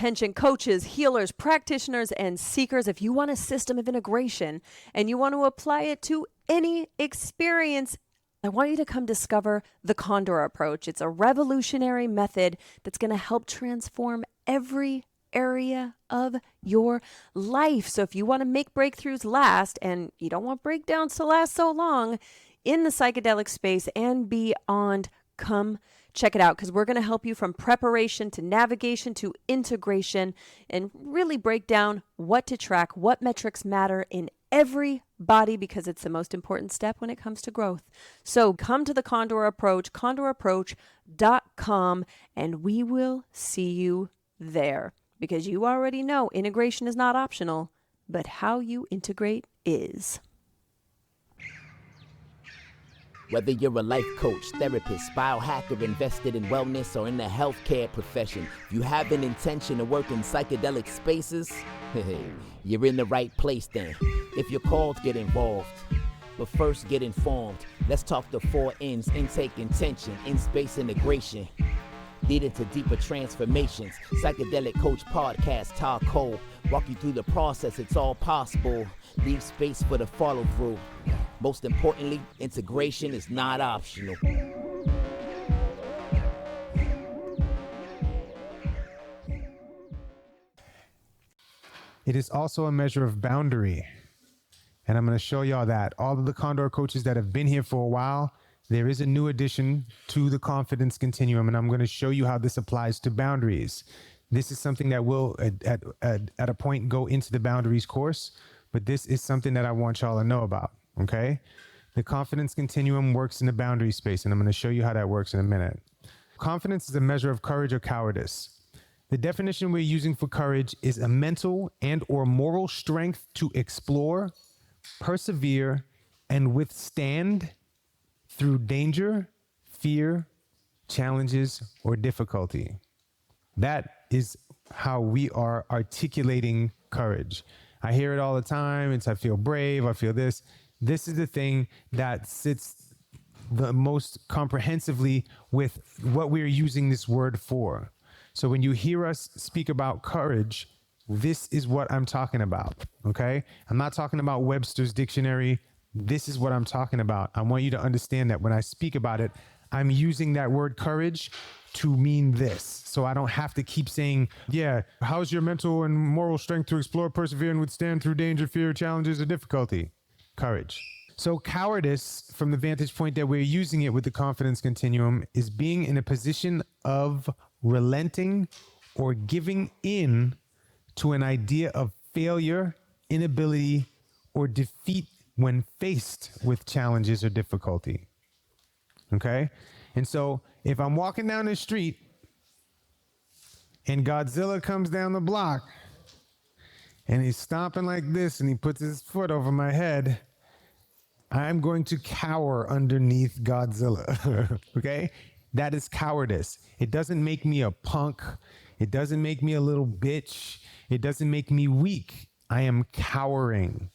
attention coaches, healers, practitioners, and seekers. If you want a system of integration and you want to apply it to any experience, I want you to come discover the Condor Approach. It's a revolutionary method that's going to help transform every area of your life. So if you want to make breakthroughs last, and you don't want breakdowns to last so long in the psychedelic space and beyond, come check it out, because we're going to help you from preparation to navigation to integration and really break down what to track, what metrics matter in every body, because it's the most important step when it comes to growth. So come to the Condor Approach, condorapproach.com, and we will see you there. Because you already know integration is not optional, but how you integrate is. Whether you're a life coach, therapist, biohacker, invested in wellness, or in the healthcare profession, if you have an intention to work in psychedelic spaces, you're in the right place then. If you're called, get involved. But first, get informed. Let's talk the 4 N's: intake, intention, in-space integration. Leading to deeper transformations. Psychedelic Coach Podcast, Todd Cole. Walk you through the process, it's all possible. Leave space for the follow through. Most importantly, integration is not optional. It is also a measure of boundary. And I'm going to show y'all that. All of the Condor coaches that have been here for a while, there is a new addition to the Confidence Continuum, and I'm going to show you how this applies to boundaries. This is something that will, at a point, go into the boundaries course, but this is something that I want y'all to know about, okay? The Confidence Continuum works in the boundary space, and I'm going to show you how that works in a minute. Confidence is a measure of courage or cowardice. The definition we're using for courage is a mental and or moral strength to explore, persevere, and withstand through danger, fear, challenges, or difficulty. That is how we are articulating courage. I hear it all the time. It's I feel brave, I feel this. This is the thing that sits the most comprehensively with what we're using this word for. So when you hear us speak about courage, this is what I'm talking about, okay? I'm not talking about Webster's dictionary. This is what I'm talking about. I want you to understand that when I speak about it, I'm using that word courage to mean this. So I don't have to keep saying, yeah, how's your mental and moral strength to explore, persevere, and withstand through danger, fear, challenges, or difficulty? Courage. So cowardice, from the vantage point that we're using it with the Confidence Continuum, is being in a position of relenting or giving in to an idea of failure, inability, or defeat when faced with challenges or difficulty. Okay? And so if I'm walking down the street and Godzilla comes down the block and he's stomping like this and he puts his foot over my head, I'm going to cower underneath Godzilla. Okay? That is cowardice. It doesn't make me a punk. It doesn't make me a little bitch. It doesn't make me weak. I am cowering.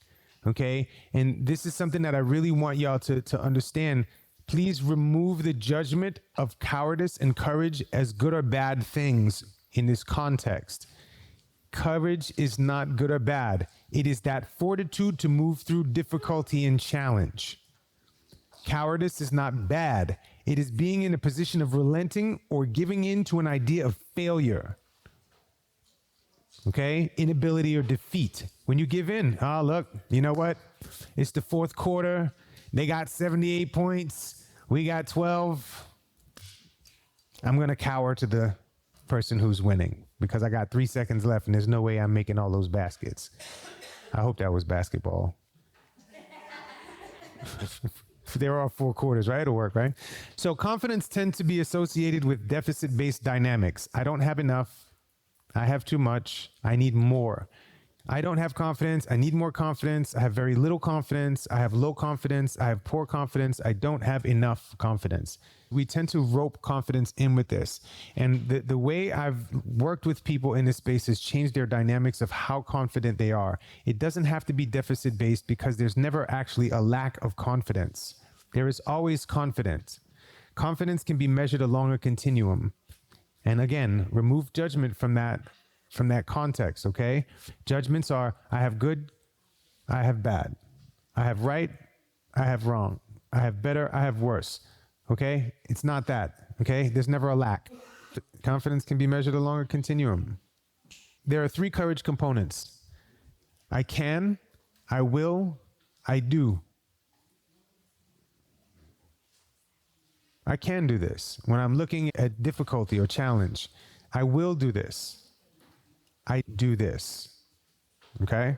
Okay? And this is something that I really want y'all to understand. Please remove the judgment of cowardice and courage as good or bad things in this context. Courage is not good or bad. It is that fortitude to move through difficulty and challenge. Cowardice is not bad. It is being in a position of relenting or giving in to an idea of failure. Okay? Inability or defeat. When you give in, look, you know what? It's the fourth quarter. They got 78 points. We got 12. I'm going to cower to the person who's winning because I got 3 seconds left and there's no way I'm making all those baskets. I hope that was basketball. There are 4 quarters, right? It'll work, right? So confidence tends to be associated with deficit-based dynamics. I don't have enough. I have too much. I need more. I don't have confidence. I need more confidence. I have very little confidence. I have low confidence. I have poor confidence. I don't have enough confidence. We tend to rope confidence in with this. And the way I've worked with people in this space has changed their dynamics of how confident they are. It doesn't have to be deficit-based because there's never actually a lack of confidence. There is always confidence. Confidence can be measured along a continuum. And again, remove judgment from that from that context, okay? Judgments are, I have good, I have bad. I have right, I have wrong. I have better, I have worse, okay? It's not that, okay? There's never a lack. Confidence can be measured along a continuum. There are 3 courage components. I can, I will, I do. I can do this. When I'm looking at difficulty or challenge, I will do this. I do this. Okay?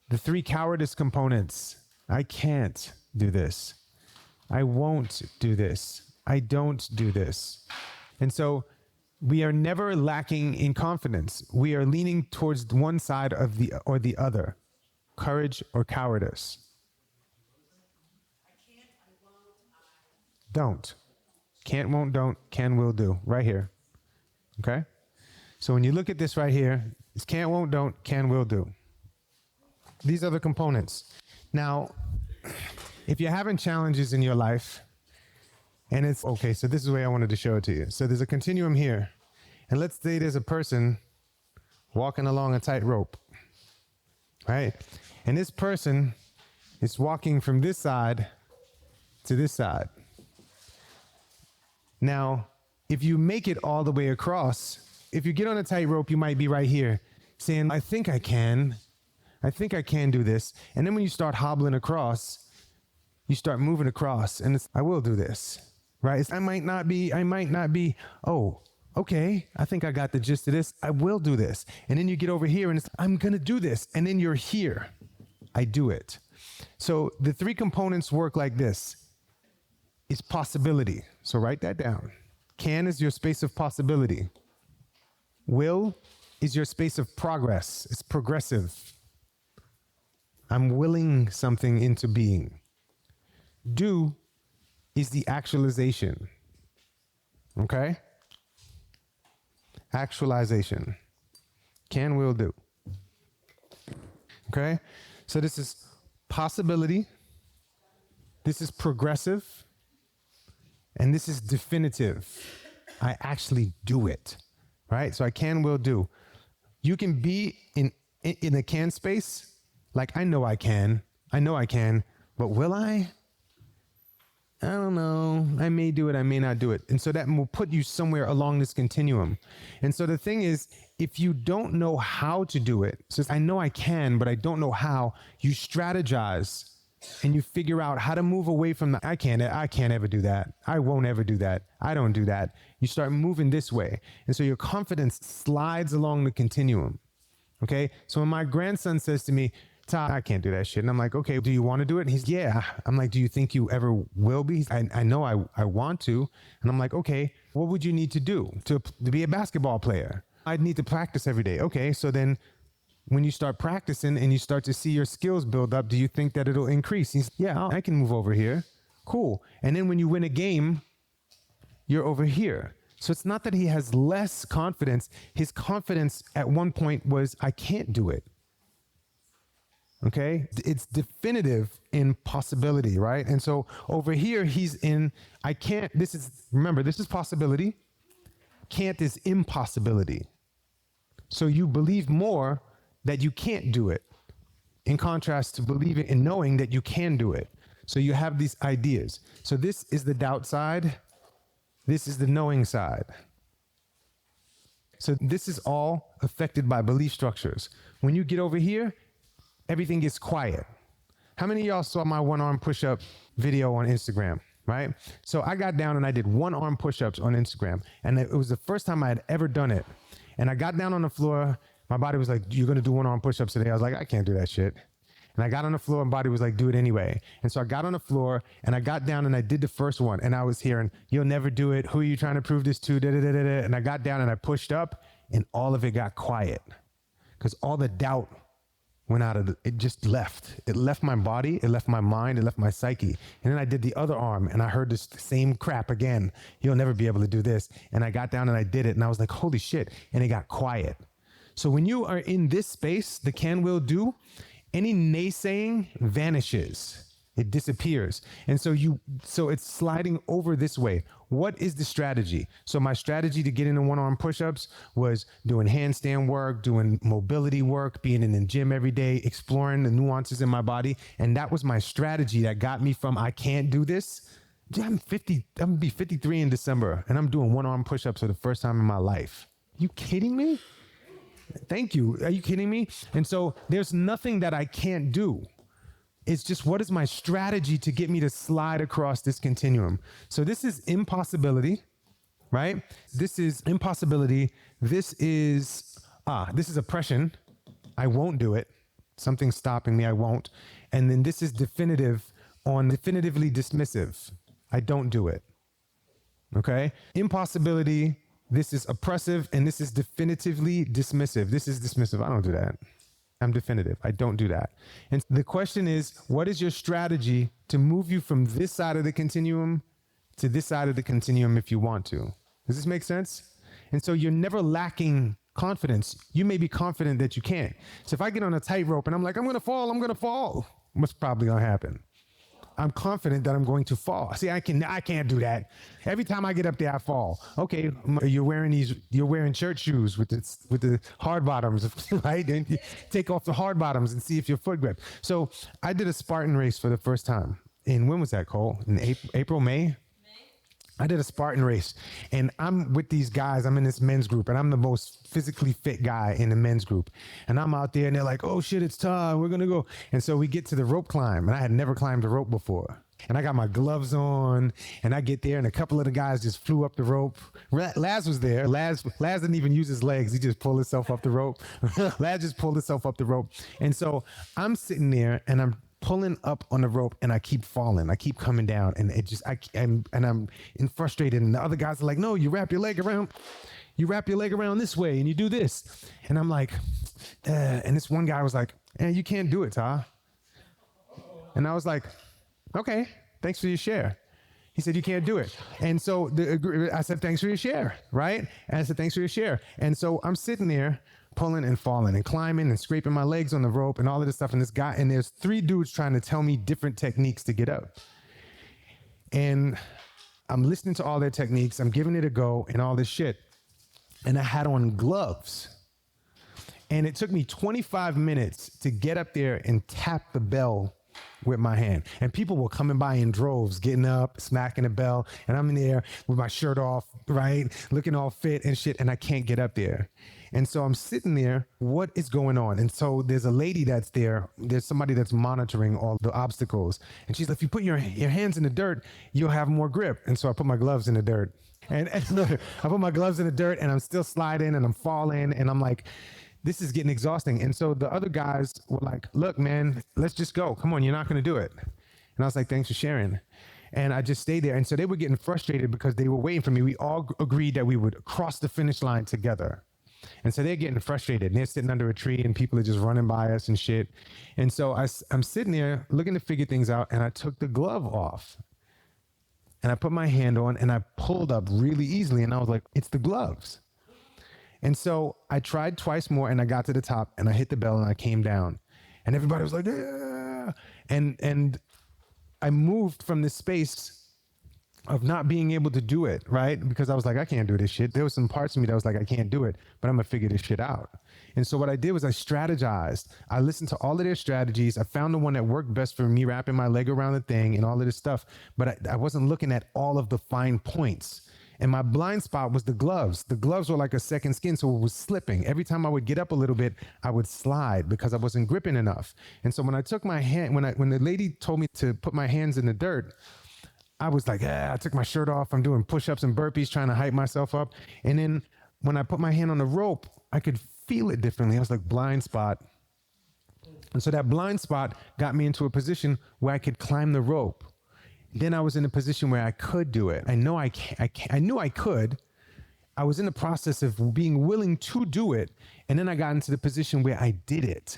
The 3 cowardice components. I can't do this. I won't do this. I don't do this. And so we are never lacking in confidence. We are leaning towards one side of the other, courage or cowardice. Don't. Can't, won't, don't, can, will, do. Right here. Okay? So when you look at this right here, it's can't, won't, don't, can, will, do. These are the components. Now, if you're having challenges in your life, and it's, okay, so this is the way I wanted to show it to you. So there's a continuum here. And let's say there's a person walking along a tightrope, right? And this person is walking from this side to this side. Now, if you make it all the way across, if you get on a tightrope, you might be right here saying, I think I can do this. And then when you start hobbling across, you start moving across and it's, I will do this, right? It's, I might not be, oh, okay, I think I got the gist of this. I will do this. And then you get over here and it's, I'm going to do this. And then you're here. I do it. So the 3 components work like this. It's possibility. So write that down. Can is your space of possibility. Will is your space of progress. It's progressive. I'm willing something into being. Do is the actualization. Okay? Actualization. Can, will, do. Okay? So this is possibility. This is progressive. And this is definitive. I actually do it, right? So I can, will, do. You can be in a can space, like I know I can, but will I? I don't know. I may do it, I may not do it. And so that will put you somewhere along this continuum. And so the thing is, if you don't know how to do it, so I know I can, but I don't know how, you strategize and you figure out how to move away from the, I can't ever do that. I won't ever do that. I don't do that. You start moving this way. And so your confidence slides along the continuum. Okay. So when my grandson says to me, Todd, I can't do that shit. And I'm like, okay, do you want to do it? And he's, yeah. I'm like, do you think you ever will be? I know I want to. And I'm like, okay, what would you need to do to be a basketball player? I'd need to practice every day. Okay. So then when you start practicing and you start to see your skills build up, do you think that it'll increase? He's, yeah, I can move over here. Cool. And then when you win a game, you're over here. So it's not that he has less confidence. His confidence at one point was, I can't do it. Okay? It's definitive in possibility, right? And so over here, he's in, I can't, remember, this is possibility. Can't is impossibility. So you believe more that you can't do it, in contrast to believing and knowing that you can do it. So you have these ideas. So this is the doubt side. This is the knowing side. So this is all affected by belief structures. When you get over here, everything gets quiet. How many of y'all saw my 1-arm push-up video on Instagram, right? So I got down and I did 1-arm push-ups on Instagram. And it was the first time I had ever done it. And I got down on the floor. My body was like, you're going to do 1-arm push-ups today? I was like, I can't do that shit. And I got on the floor and body was like, do it anyway. And so I got on the floor and I got down and I did the first one. And I was hearing, you'll never do it. Who are you trying to prove this to? Da, da, da, da, da. And I got down and I pushed up and all of it got quiet because all the doubt went out of it just left. It left my body. It left my mind. It left my psyche. And then I did the other arm and I heard this same crap again. You'll never be able to do this. And I got down and I did it. And I was like, holy shit. And it got quiet. So when you are in this space, the can, will, do, any naysaying vanishes. It disappears. And so it's sliding over this way. What is the strategy? So my strategy to get into one-arm push-ups was doing handstand work, doing mobility work, being in the gym every day, exploring the nuances in my body. And that was my strategy that got me from I can't do this. Dude, I'm gonna be 53 in December, and I'm doing one-arm push-ups for the first time in my life. You kidding me? Thank you. Are you kidding me? And so there's nothing that I can't do. It's just, what is my strategy to get me to slide across this continuum? So this is impossibility, right? This is impossibility. This is oppression. I won't do it. Something's stopping me. I won't. And then this is definitively dismissive. I don't do it. Okay? Impossibility. This is oppressive, and this is definitively dismissive. This is dismissive. I don't do that. I'm definitive. I don't do that. And the question is, what is your strategy to move you from this side of the continuum to this side of the continuum if you want to? Does this make sense? And so you're never lacking confidence. You may be confident that you can't. So if I get on a tightrope and I'm like, I'm going to fall, what's probably going to happen? I'm confident that I'm going to fall. See, I can't do that. Every time I get up there, I fall. Okay, you're wearing church shoes with the hard bottoms, right? And you take off the hard bottoms and see if your foot grips. So I did a Spartan race for the first time. When was that, Cole? In April, May? I did a Spartan race, and I'm with these guys. I'm in this men's group, and I'm the most physically fit guy in the men's group. And I'm out there, and they're like, oh shit, it's time, we're gonna go. And so we get to the rope climb, and I had never climbed a rope before. And I got my gloves on, and I get there, and a couple of the guys just flew up the rope. Laz was there. Laz didn't even use his legs. He just pulled himself up the rope. Laz just pulled himself up the rope. And so I'm sitting there, and I'm pulling up on the rope, and I keep falling. I keep coming down, and I'm frustrated. And the other guys are like, "No, you wrap your leg around this way, and you do this." And I'm like, and this one guy was like, "You can't do it, Ty." And I was like, "Okay, thanks for your share." He said, "You can't do it." And so I said, "Thanks for your share," right? And I said, "Thanks for your share." And so I'm sitting there, pulling and falling and climbing and scraping my legs on the rope and all of this stuff. And there's 3 dudes trying to tell me different techniques to get up. And I'm listening to all their techniques. I'm giving it a go and all this shit. And I had on gloves. And it took me 25 minutes to get up there and tap the bell with my hand. And people were coming by in droves, getting up, smacking the bell. And I'm in there with my shirt off, right? Looking all fit and shit. And I can't get up there. And so I'm sitting there, what is going on? And so there's a lady that's there. There's somebody that's monitoring all the obstacles. And she's like, if you put your hands in the dirt, you'll have more grip. And so I put my gloves in the dirt. And I put my gloves in the dirt, and I'm still sliding, and I'm falling. And I'm like, this is getting exhausting. And so the other guys were like, look, man, let's just go. Come on, you're not going to do it. And I was like, thanks for sharing. And I just stayed there. And so they were getting frustrated because they were waiting for me. We all agreed that we would cross the finish line together. And so they're getting frustrated, and they're sitting under a tree, and people are just running by us and shit. And so I'm sitting there looking to figure things out, and I took the glove off, and I put my hand on, and I pulled up really easily, and I was like, it's the gloves. And so I tried twice more, and I got to the top, and I hit the bell, and I came down, and everybody was like, yeah. And I moved from this space of not being able to do it, right? Because I was like, I can't do this shit. There was some parts of me that was like, I can't do it, but I'm gonna figure this shit out. And so what I did was I strategized. I listened to all of their strategies. I found the one that worked best for me, wrapping my leg around the thing and all of this stuff. But I wasn't looking at all of the fine points. And my blind spot was the gloves. The gloves were like a second skin, so it was slipping. Every time I would get up a little bit, I would slide because I wasn't gripping enough. And so when I took my hand, when the lady told me to put my hands in the dirt, I was like, I took my shirt off. I'm doing push-ups and burpees, trying to hype myself up. And then when I put my hand on the rope, I could feel it differently. I was like, blind spot. And so that blind spot got me into a position where I could climb the rope. Then I was in a position where I could do it. I knew I could. I was in the process of being willing to do it. And then I got into the position where I did it.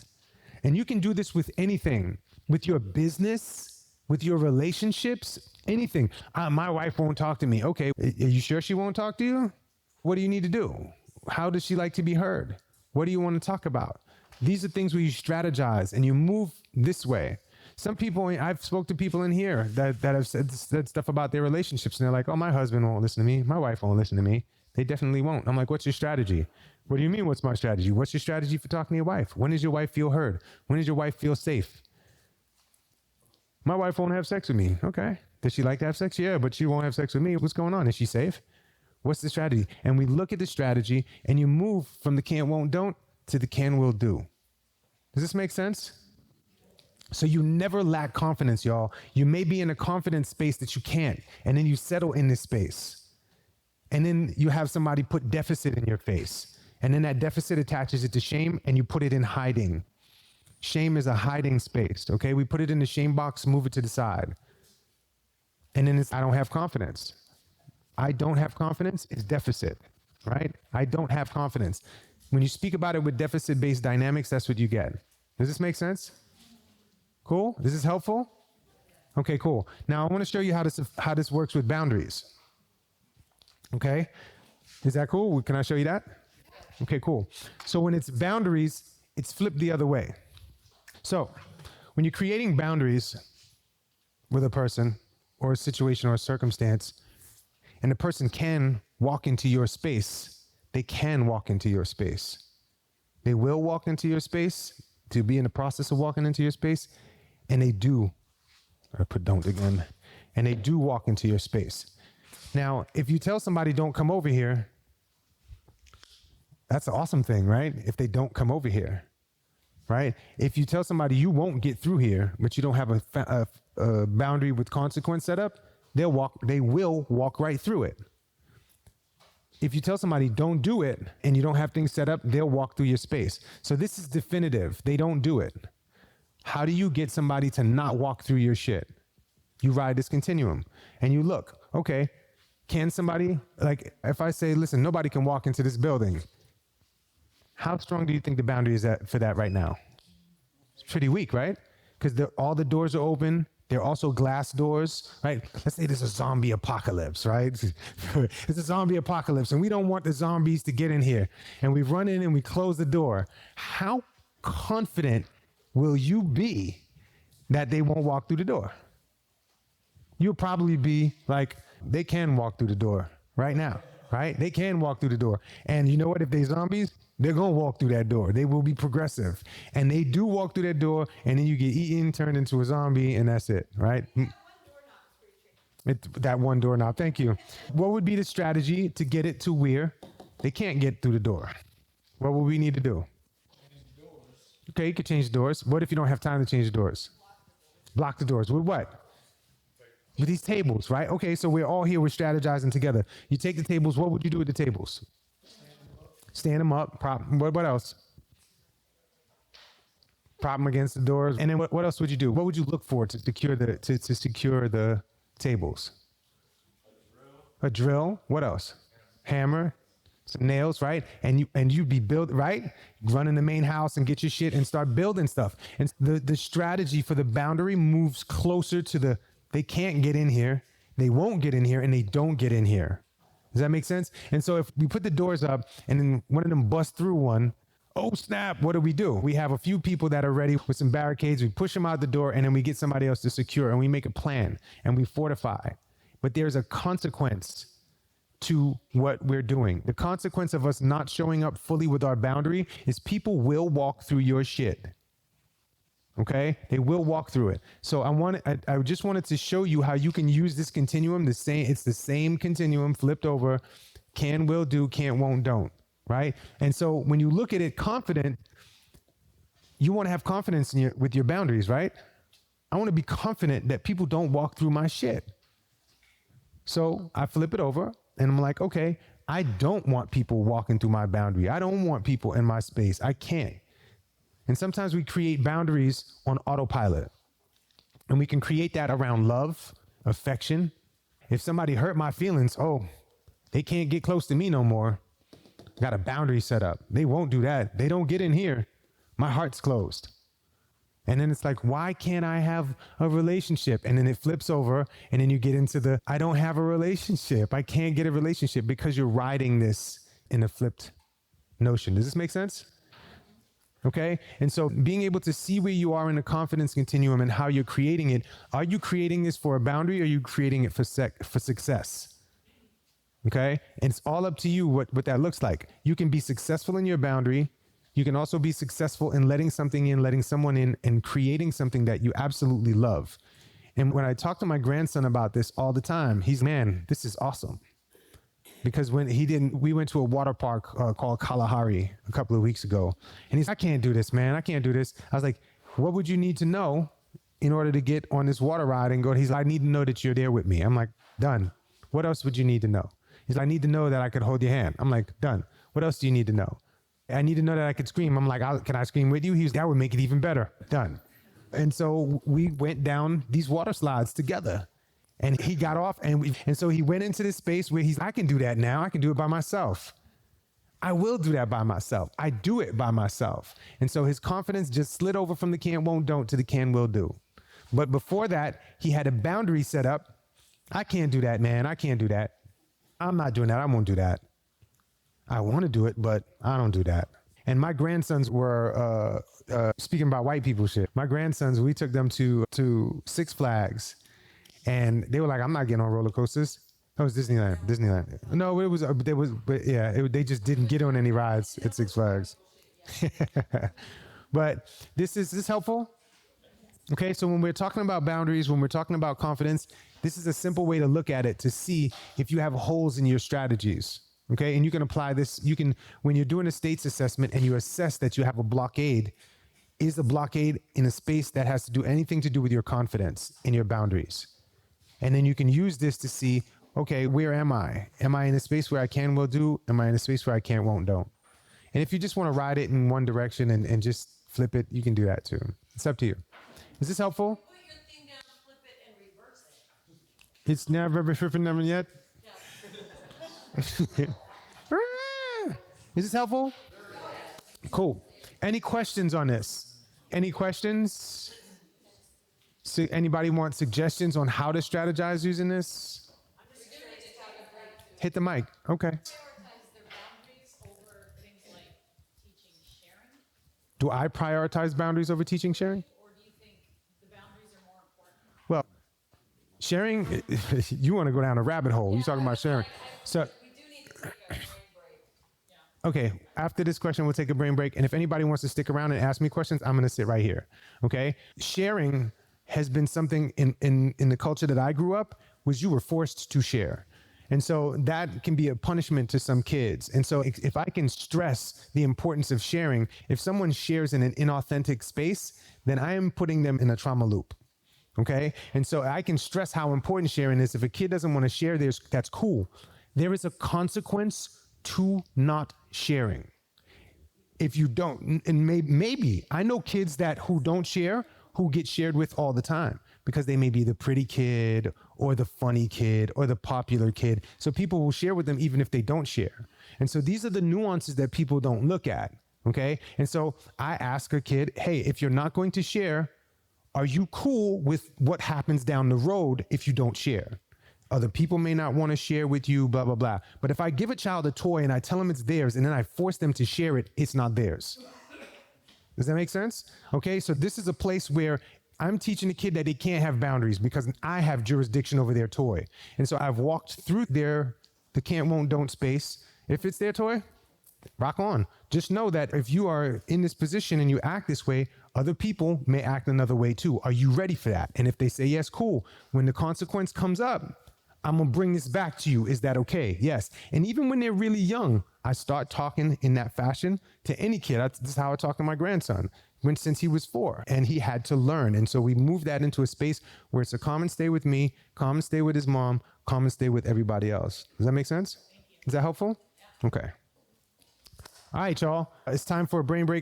And you can do this with anything, with your business, with your relationships, anything. My wife won't talk to me. Okay, are you sure she won't talk to you? What do you need to do? How does she like to be heard? What do you want to talk about? These are things where you strategize and you move this way. Some people, I've spoke to people in here that have said stuff about their relationships, and they're like, oh, my husband won't listen to me. My wife won't listen to me. They definitely won't. I'm like, what's your strategy? What do you mean, what's my strategy? What's your strategy for talking to your wife? When does your wife feel heard? When does your wife feel safe? My wife won't have sex with me. Okay. Does she like to have sex? Yeah, but she won't have sex with me. What's going on? Is she safe? What's the strategy? And we look at the strategy and you move from the can, won't, don't to the can, will, do. Does this make sense? So you never lack confidence, y'all. You may be in a confidence space that you can't, and then you settle in this space. And then you have somebody put deficit in your face. And then that deficit attaches it to shame, and you put it in hiding. Shame is a hiding space, okay? We put it in the shame box, move it to the side. And then it's, I don't have confidence. I don't have confidence is deficit, right? I don't have confidence. When you speak about it with deficit-based dynamics, that's what you get. Does this make sense? Cool? This is helpful? Okay, cool. Now I want to show you how this works with boundaries. Okay? Is that cool? Can I show you that? Okay, cool. So when it's boundaries, it's flipped the other way. So when you're creating boundaries with a person or a situation or a circumstance, and the person can walk into your space, they can walk into your space. They will walk into your space to be in the process of walking into your space, and they do. I put don't again. And they do walk into your space. Now, if you tell somebody don't come over here, that's an awesome thing, right? If they don't come over here, right? If you tell somebody you won't get through here, but you don't have a boundary with consequence set up, they will walk right through it. If you tell somebody don't do it and you don't have things set up, they'll walk through your space. So this is definitive. They don't do it. How do you get somebody to not walk through your shit? You ride this continuum and you look, okay, can somebody, like if I say, listen, nobody can walk into this building, how strong do you think the boundary is for that right now? It's pretty weak, right? Because all the doors are open. They're also glass doors, right? Let's say there's a zombie apocalypse, right? It's a zombie apocalypse, and we don't want the zombies to get in here. And we run in and we close the door. How confident will you be that they won't walk through the door? You'll probably be like, they can walk through the door right now, right? They can walk through the door. And you know what? If they're zombies, they're going to walk through that door. They will be progressive. And they do walk through that door, and then you get eaten, turned into a zombie, and that's it, right? That one doorknob. Thank you. What would be the strategy to get it to where they can't get through the door? What would we need to do? Okay, you could change the doors. What if you don't have time to change the doors? Block the doors. With what? With these tables, right? Okay, so we're all here. We're strategizing together. You take the tables. What would you do with the tables? Stand them up. Prop. What else? Prop them against the doors. And then what else would you do? What would you look for to secure the tables? A drill. What else? Hammer. Some nails, right? And you'd be right? Run in the main house and get your shit and start building stuff. And the strategy for the boundary moves closer to they can't get in here, they won't get in here, and they don't get in here. Does that make sense? And so if we put the doors up and then one of them busts through one, oh snap, what do? We have a few people that are ready with some barricades, we push them out the door, and then we get somebody else to secure, and we make a plan, and we fortify. But there's a consequence to what we're doing. The consequence of us not showing up fully with our boundary is people will walk through your shit. Okay? They will walk through it. So I just wanted to show you how you can use this continuum, it's the same continuum flipped over, can, will, do, can't, won't, don't, right? And so when you look at it confident, you want to have confidence with your boundaries, right? I want to be confident that people don't walk through my shit. So I flip it over and I'm like, okay, I don't want people walking through my boundary. I don't want people in my space. I can't. And sometimes we create boundaries on autopilot. And we can create that around love, affection. If somebody hurt my feelings, they can't get close to me no more. Got a boundary set up. They won't do that. They don't get in here. My heart's closed. And then it's like, why can't I have a relationship? And then it flips over and then you get into I don't have a relationship. I can't get a relationship because you're riding this in a flipped notion. Does this make sense? Okay. And so being able to see where you are in the confidence continuum and how you're creating it. Are you creating this for a boundary, or are you creating it for success? Okay. And it's all up to you what that looks like. You can be successful in your boundary. You can also be successful in letting something in, letting someone in, and creating something that you absolutely love. And when I talk to my grandson about this all the time, he's, man, this is awesome. Because we went to a water park called Kalahari a couple of weeks ago. And he's, I can't do this, man. I can't do this. I was like, what would you need to know in order to get on this water ride and go? He's like, I need to know that you're there with me. I'm like, done. What else would you need to know? He's like, I need to know that I could hold your hand. I'm like, done. What else do you need to know? I need to know that I could scream. I'm like, can I scream with you? He was, that would make it even better. Done. And so we went down these water slides together. And he got off, and so he went into this space where I can do that now. I can do it by myself. I will do that by myself. I do it by myself. And so his confidence just slid over from the can, won't, don't to the can, will, do. But before that, he had a boundary set up. I can't do that, man. I can't do that. I'm not doing that. I won't do that. I want to do it, but I don't do that. And my grandsons were, speaking about white people shit, my grandsons, we took them to Six Flags. And they were like, I'm not getting on roller coasters. That was Disneyland. No, they just didn't get on any rides at Six Flags. But is this helpful? Okay, so when we're talking about boundaries, when we're talking about confidence, this is a simple way to look at it to see if you have holes in your strategies. Okay, and you can apply this, when you're doing a states assessment and you assess that you have a blockade, is a blockade in a space that has to do anything to do with your confidence and your boundaries? And then you can use this to see, okay, where am I? Am I in a space where I can, will, do? Am I in a space where I can't, won't, don't? And if you just want to ride it in one direction and just flip it, you can do that too. It's up to you. Is this helpful? Put your thing down, flip it, and reverse it. It's never flipping them yet? Is this helpful? Cool. Any questions on this? Any questions? So anybody want suggestions on how to strategize using this? Hit the mic. Okay. Prioritize their boundaries over things like teaching sharing? Do I prioritize boundaries over teaching sharing? Or do you think the boundaries are more important? Well, sharing, you want to go down a rabbit hole. You're talking about sharing. So, We do need to take a brain break. okay, after this question, we'll take a brain break. And if anybody wants to stick around and ask me questions, I'm going to sit right here. Okay? Sharing has been something in the culture that I grew up, was you were forced to share. And so that can be a punishment to some kids. And so if I can stress the importance of sharing, if someone shares in an inauthentic space, then I am putting them in a trauma loop. Okay? And so I can stress how important sharing is. If a kid doesn't want to share, that's cool. There is a consequence to not sharing. If you don't, and maybe I know kids who don't share, who get shared with all the time because they may be the pretty kid or the funny kid or the popular kid. So people will share with them even if they don't share. And so these are the nuances that people don't look at. Okay. And so I ask a kid, hey, if you're not going to share, are you cool with what happens down the road if you don't share? Other people may not want to share with you, blah, blah, blah. But if I give a child a toy and I tell them it's theirs and then I force them to share it, it's not theirs. Does that make sense? Okay, so this is a place where I'm teaching a kid that they can't have boundaries because I have jurisdiction over their toy. And so I've walked through the can't, won't, don't space. If it's their toy, rock on. Just know that if you are in this position and you act this way, other people may act another way too. Are you ready for that? And if they say, yes, cool. When the consequence comes up, I'm going to bring this back to you. Is that okay? Yes. And even when they're really young, I start talking in that fashion to any kid. This is how I talk to my grandson since he was 4, and he had to learn. And so we moved that into a space where it's a common stay with me, common stay with his mom, common stay with everybody else. Does that make sense? Is that helpful? Yeah. Okay. All right, y'all. It's time for a brain break.